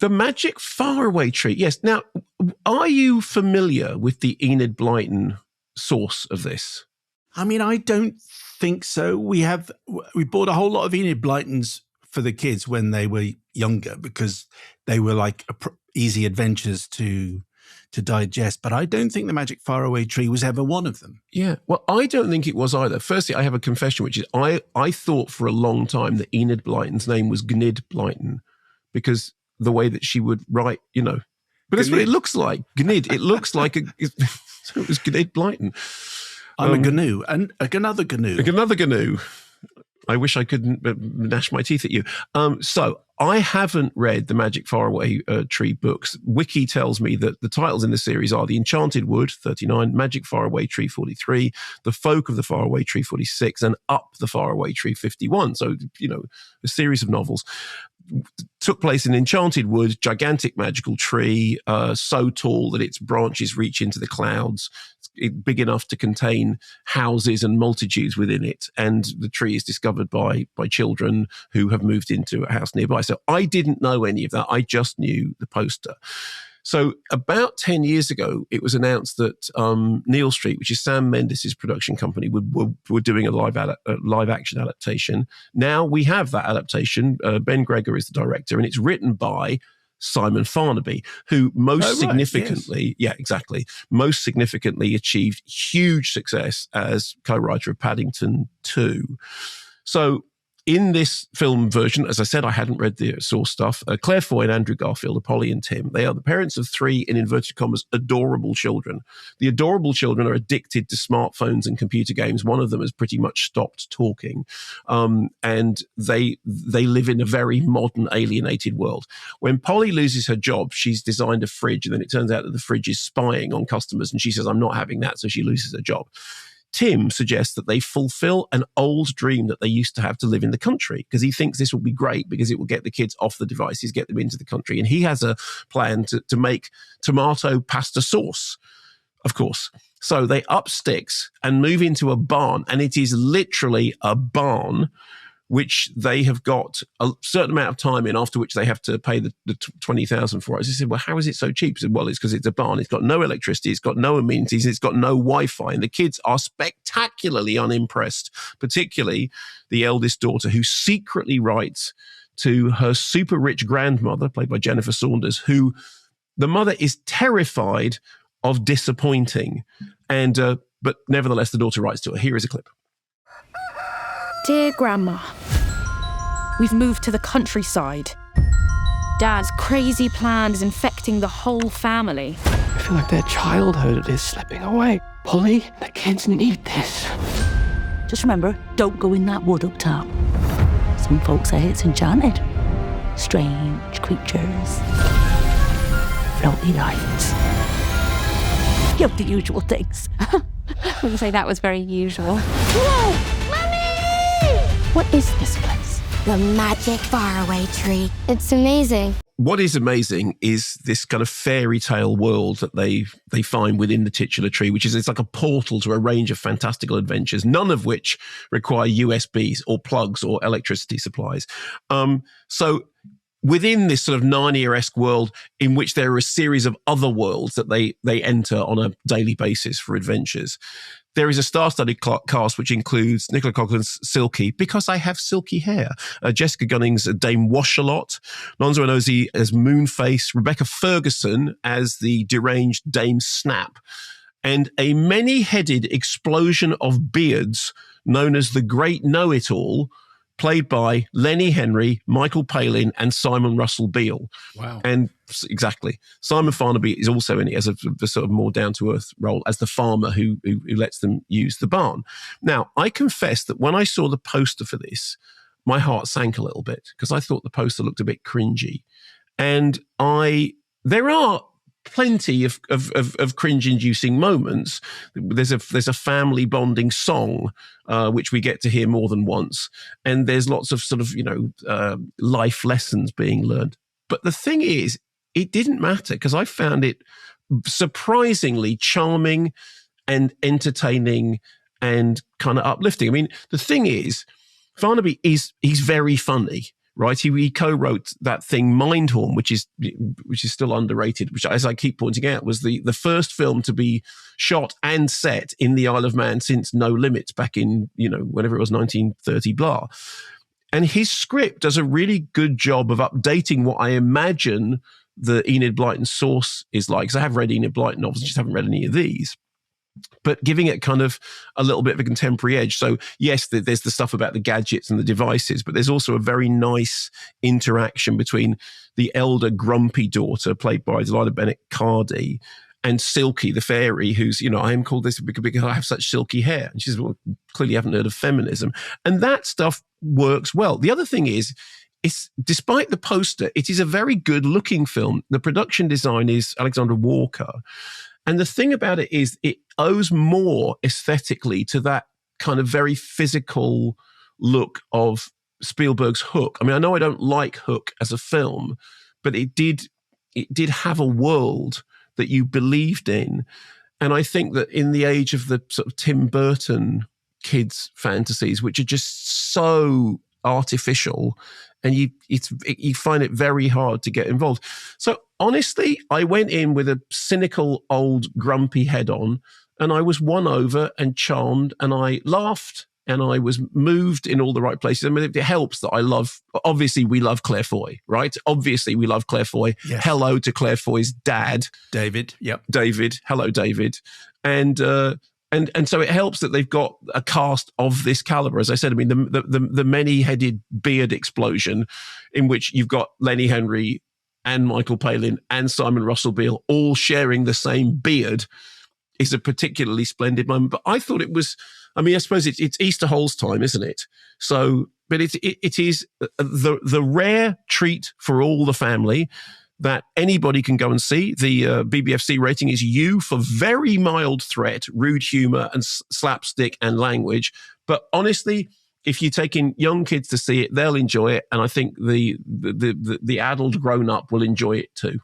The magic faraway tree. Yes. Now, are you familiar with the Enid Blyton source of this? I mean, I don't think so. We bought a whole lot of Enid Blytons for the kids when they were younger because they were like easy adventures to digest. But I don't think the magic faraway tree was ever one of them. Yeah. Well, I don't think it was either. Firstly, I have a confession, which is I thought for a long time that Enid Blyton's name was Gnid Blyton because the way that she would write, but that's what it looks like. Gnid. It looks like so it was Gnid Blyton. I'm a GNU and another GNU. Another GNU. I wish I could gnash my teeth at you. So I haven't read the Magic Faraway Tree books. Wiki tells me that the titles in the series are The Enchanted Wood, 39, Magic Faraway Tree, 43, The Folk of the Faraway Tree, 46, and Up the Faraway Tree, 51. So, a series of novels. Took place in Enchanted Wood, gigantic magical tree, so tall that its branches reach into the clouds, big enough to contain houses and multitudes within it. And the tree is discovered by children who have moved into a house nearby. So I didn't know any of that. I just knew the poster. So about 10 years ago, it was announced that Neal Street, which is Sam Mendes' production company, were doing a live action adaptation. Now we have that adaptation. Ben Gregor is the director, and it's written by Simon Farnaby, who most significantly achieved huge success as co-writer of Paddington 2. So in this film version, as I said, I hadn't read the source stuff. Claire Foy and Andrew Garfield are Polly and Tim. They are the parents of 3, in inverted commas, adorable children. The adorable children are addicted to smartphones and computer games. One of them has pretty much stopped talking. And they live in a very modern, alienated world. When Polly loses her job, she's designed a fridge, and then it turns out that the fridge is spying on customers, and she says, I'm not having that, so she loses her job. Tim suggests that they fulfill an old dream that they used to have to live in the country, because he thinks this will be great because it will get the kids off the devices, get them into the country. And he has a plan to make tomato pasta sauce, of course. So they up sticks and move into a barn, and it is literally a barn which they have got a certain amount of time in, after which they have to pay the $20,000 for it. I said, well, how is it so cheap? I said, well, it's because it's a barn. It's got no electricity. It's got no amenities. It's got no Wi-Fi. And the kids are spectacularly unimpressed, particularly the eldest daughter, who secretly writes to her super rich grandmother, played by Jennifer Saunders, who the mother is terrified of disappointing. And but nevertheless, the daughter writes to her. Here is a clip. Dear Grandma, we've moved to the countryside. Dad's crazy plan is infecting the whole family. I feel like their childhood is slipping away. Polly, the kids need this. Just remember, don't go in that wood up top. Some folks say it's enchanted. Strange creatures. Floaty lights. You have the usual things. I wouldn't say that was very usual. Whoa! What is this place? The Magic Faraway Tree. It's amazing. What is amazing is this kind of fairy tale world that they find within the titular tree, which is, it's like a portal to a range of fantastical adventures, none of which require USBs or plugs or electricity supplies. So within this sort of Narnia-esque world, in which there are a series of other worlds that they enter on a daily basis for adventures, there is a star-studded cast which includes Nicola Coughlan's Silky, because I have silky hair, Jessica Gunning's Dame Washalot, Nonso Anozie as Moonface, Rebecca Ferguson as the deranged Dame Snap, and a many-headed explosion of beards known as the Great Know-It-All, played by Lenny Henry, Michael Palin, and Simon Russell Beale. Wow. And exactly. Simon Farnaby is also in it as a sort of more down-to-earth role as the farmer who lets them use the barn. Now, I confess that when I saw the poster for this, my heart sank a little bit, because I thought the poster looked a bit cringy. And there are plenty of cringe-inducing moments. There's a family bonding song, which we get to hear more than once, and there's lots of sort of life lessons being learned. But the thing is, it didn't matter, because I found it surprisingly charming and entertaining and kind of uplifting. I mean, the thing is, Farnaby he's very funny, right? He co-wrote that thing Mindhorn, which is still underrated, which, as I keep pointing out, was the first film to be shot and set in the Isle of Man since No Limits back in, whenever it was 1930 blah. And his script does a really good job of updating what I imagine the Enid Blyton source is like. Because I have read Enid Blyton novels, just haven't read any of these. But giving it kind of a little bit of a contemporary edge. So yes, there's the stuff about the gadgets and the devices, but there's also a very nice interaction between the elder grumpy daughter, played by Delilah Bennett Cardy, and Silky, the fairy, who's, I am called this because I have such silky hair. And she's, well, clearly haven't heard of feminism. And that stuff works well. The other thing is, despite the poster, it is a very good looking film. The production design is Alexandra Walker. And the thing about it is it owes more aesthetically to that kind of very physical look of Spielberg's Hook. I mean, I know I don't like Hook as a film, but it did have a world that you believed in. And I think that in the age of the sort of Tim Burton kids' fantasies, which are just so artificial, and you find it very hard to get involved. So honestly, I went in with a cynical old grumpy head on, and I was won over and charmed, and I laughed, and I was moved in all the right places. I mean, it helps that I love, obviously we love Claire Foy, right? Obviously we love Claire Foy. Yes. Hello to Claire Foy's dad. David, yep. David, hello David. And so it helps that they've got a cast of this caliber. As I said, I mean, the many-headed beard explosion in which you've got Lenny Henry and Michael Palin and Simon Russell Beale all sharing the same beard is a particularly splendid moment. But I thought it was, I mean, I suppose it's Easter Holes time, isn't it? So, but it is the rare treat for all the family that anybody can go and see. The BBFC rating is U for very mild threat, rude humor, and slapstick and language. But honestly, if you're taking young kids to see it, they'll enjoy it, and I think the adult grown up will enjoy it too.